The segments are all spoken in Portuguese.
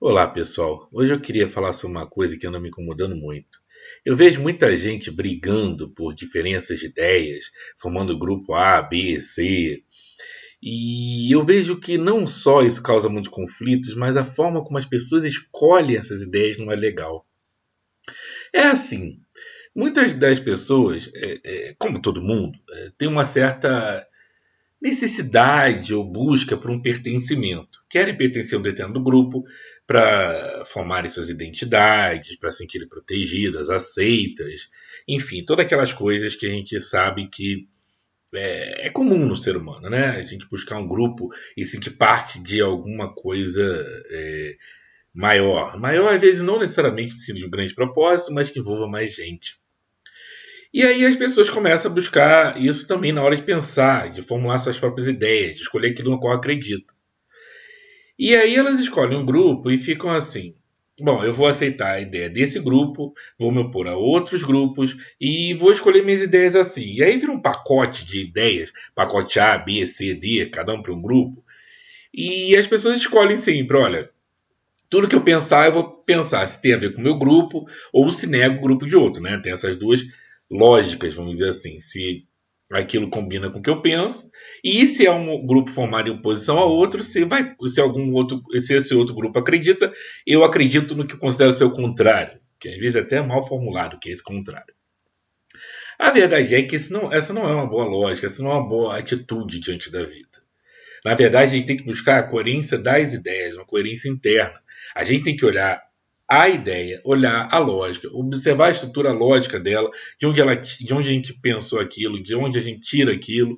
Olá, pessoal. Hoje eu queria falar sobre uma coisa que anda me incomodando muito. Eu vejo muita gente brigando por diferenças de ideias, formando grupo A, B, C, e eu vejo que não só isso causa muitos conflitos, mas a forma como as pessoas escolhem essas ideias não é legal. É assim, muitas das pessoas, como todo mundo, tem uma certa necessidade ou busca por um pertencimento. Querem pertencer a um determinado grupo para formarem suas identidades, para se sentirem protegidas, aceitas, enfim, todas aquelas coisas que a gente sabe que é comum no ser humano, né? A gente buscar um grupo e sentir parte de alguma coisa maior. Maior, às vezes, não necessariamente sendo de um grande propósito, mas que envolva mais gente. E aí as pessoas começam a buscar isso também na hora de pensar, de formular suas próprias ideias, de escolher aquilo no qual acredita. E aí elas escolhem um grupo e ficam assim: bom, eu vou aceitar a ideia desse grupo, vou me opor a outros grupos e vou escolher minhas ideias assim. E aí vira um pacote de ideias, pacote A, B, C, D, cada um para um grupo. E as pessoas escolhem sempre: olha, tudo que eu pensar, eu vou pensar se tem a ver com o meu grupo ou se nega o grupo de outro, né? Tem essas duas lógicas, vamos dizer assim. Se aquilo combina com o que eu penso e se é um grupo formado em oposição a outro, se algum outro, se esse outro grupo acredita, eu acredito no que eu considero ser o contrário, que às vezes é até mal formulado, que é esse contrário. A verdade é que essa não é uma boa lógica, essa não é uma boa atitude diante da vida. Na verdade, a gente tem que buscar a coerência das ideias, uma coerência interna. A gente tem que olhar a ideia, olhar a lógica, observar a estrutura lógica dela, de onde a gente pensou aquilo, de onde a gente tira aquilo.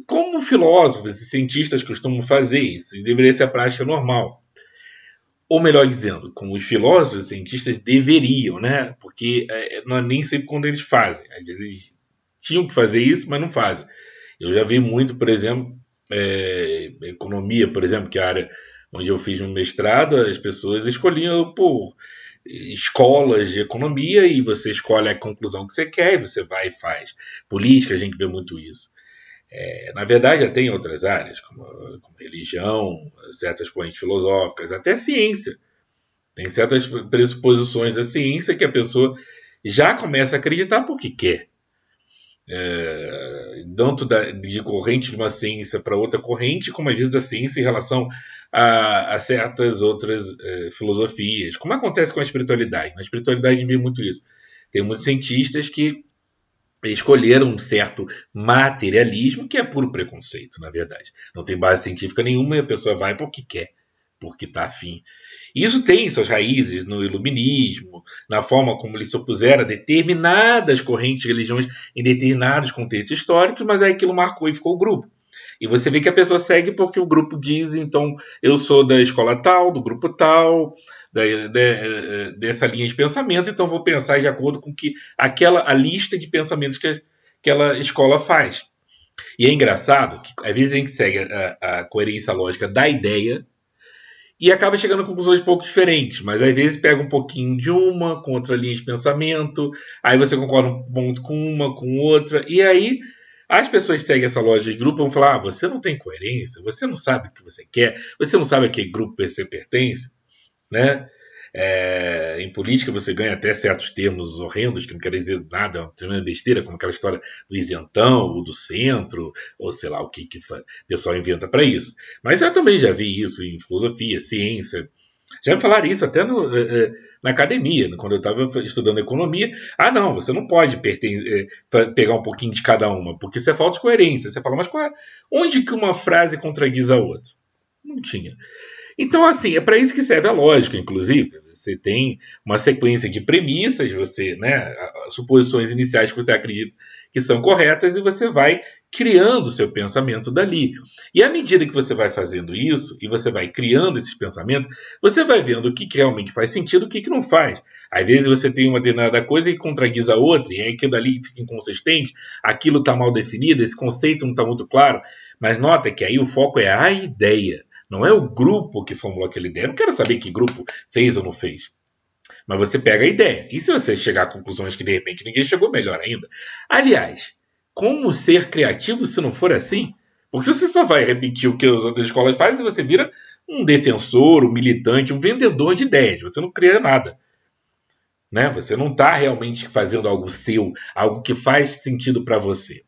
Como filósofos e cientistas costumam fazer isso, e deveria ser a prática normal. Ou melhor dizendo, como os filósofos e cientistas deveriam, né? Porque não é nem sempre quando eles fazem. Às vezes eles tinham que fazer isso, mas não fazem. Eu já vi muito, por exemplo, economia, por exemplo, que é a área onde eu fiz um mestrado, as pessoas escolhiam por escolas de economia e você escolhe a conclusão que você quer e você vai e faz. Política, a gente vê muito isso. Na verdade, até em outras áreas, como religião, certas correntes filosóficas, até ciência. Tem certas pressuposições da ciência que a pessoa já começa a acreditar porque quer. Tanto de corrente de uma ciência para outra corrente, como às vezes da ciência em relação a certas outras filosofias. Como acontece com a espiritualidade? Na espiritualidade a gente vê muito isso. Tem muitos cientistas que escolheram um certo materialismo que é puro preconceito, na verdade. Não tem base científica nenhuma e a pessoa vai porque quer, porque está afim. E isso tem suas raízes no iluminismo, na forma como eles se opuseram a determinadas correntes de religiões em determinados contextos históricos, mas aí aquilo marcou e ficou o grupo. E você vê que a pessoa segue porque o grupo diz, então, eu sou da escola tal, do grupo tal, dessa linha de pensamento, então vou pensar de acordo com que a lista de pensamentos que aquela escola faz. E é engraçado que às vezes a gente segue a coerência lógica da ideia e acaba chegando a conclusões um pouco diferentes, mas às vezes pega um pouquinho de uma com outra linha de pensamento, aí você concorda um ponto com uma, com outra, e aí as pessoas que seguem essa loja de grupo vão falar: você não tem coerência, você não sabe o que você quer, você não sabe a que grupo você pertence, né? Em política você ganha até certos termos horrendos que não querem dizer nada, é uma tremenda besteira, como aquela história do isentão, ou do centro, ou sei lá o que o pessoal inventa para isso. Mas eu também já vi isso em filosofia, ciência. Já me falaram isso até na academia, quando eu estava estudando economia. Ah, não, você não pode pegar um pouquinho de cada uma, porque isso é falta de coerência. Você fala, mas onde que uma frase contradiz a outra? Não tinha. Então, assim, é para isso que serve a lógica, inclusive. Você tem uma sequência de premissas, você, né, suposições iniciais que você acredita que são corretas e você vai criando o seu pensamento dali. E à medida que você vai fazendo isso e você vai criando esses pensamentos, você vai vendo o que realmente faz sentido e o que não faz. Às vezes você tem uma determinada coisa que contradiz a outra e aí aquilo dali fica inconsistente, aquilo está mal definido, esse conceito não está muito claro. Mas nota que aí o foco é a ideia. Não é o grupo que formulou aquela ideia. Eu não quero saber que grupo fez ou não fez. Mas você pega a ideia. E se você chegar a conclusões que de repente ninguém chegou, melhor ainda. Aliás, como ser criativo se não for assim? Porque você só vai repetir o que as outras escolas fazem e você vira um defensor, um militante, um vendedor de ideias. Você não cria nada. Né? Você não está realmente fazendo algo seu, algo que faz sentido para você.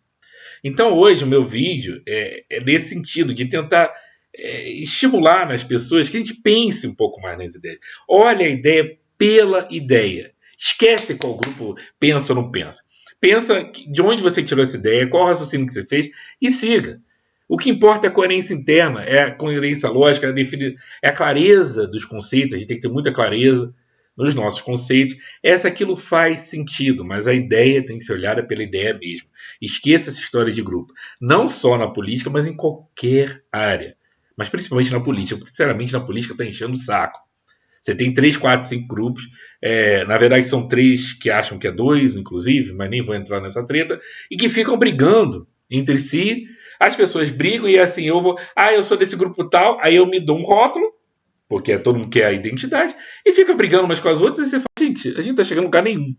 Então hoje o meu vídeo é nesse sentido, de tentar estimular nas pessoas que a gente pense um pouco mais nas ideias. Olha a ideia pela ideia. Esquece qual grupo pensa ou não pensa. Pensa de onde você tirou essa ideia, qual o raciocínio que você fez e siga. O que importa é a coerência interna, é a coerência lógica, é a clareza dos conceitos. A gente tem que ter muita clareza nos nossos conceitos. Aquilo faz sentido, mas a ideia tem que ser olhada pela ideia mesmo. Esqueça essa história de grupo. Não só na política, mas em qualquer área. Mas principalmente na política, porque sinceramente na política está enchendo o saco. Você tem 3, 4, 5 grupos. Na verdade, são 3 que acham que é 2, inclusive, mas nem vou entrar nessa treta, e que ficam brigando entre si. As pessoas brigam e assim, eu sou desse grupo tal, aí eu me dou um rótulo, porque todo mundo quer a identidade, e fica brigando umas com as outras, e você fala, gente, a gente não está chegando a lugar nenhum.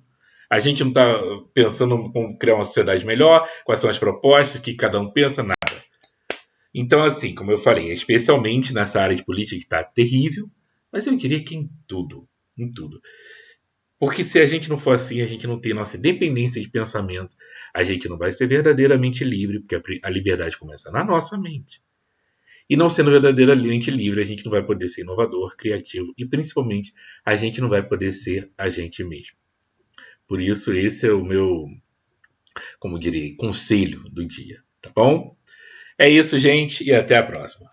A gente não está pensando em como criar uma sociedade melhor, quais são as propostas, o que cada um pensa, nada. Então, assim, como eu falei, especialmente nessa área de política que está terrível, mas eu diria que em tudo, em tudo. Porque se a gente não for assim, a gente não tem nossa independência de pensamento, a gente não vai ser verdadeiramente livre, porque a liberdade começa na nossa mente. E não sendo verdadeiramente livre, a gente não vai poder ser inovador, criativo e principalmente a gente não vai poder ser a gente mesmo. Por isso, esse é o meu, como diria, conselho do dia, tá bom? É isso, gente, e até a próxima.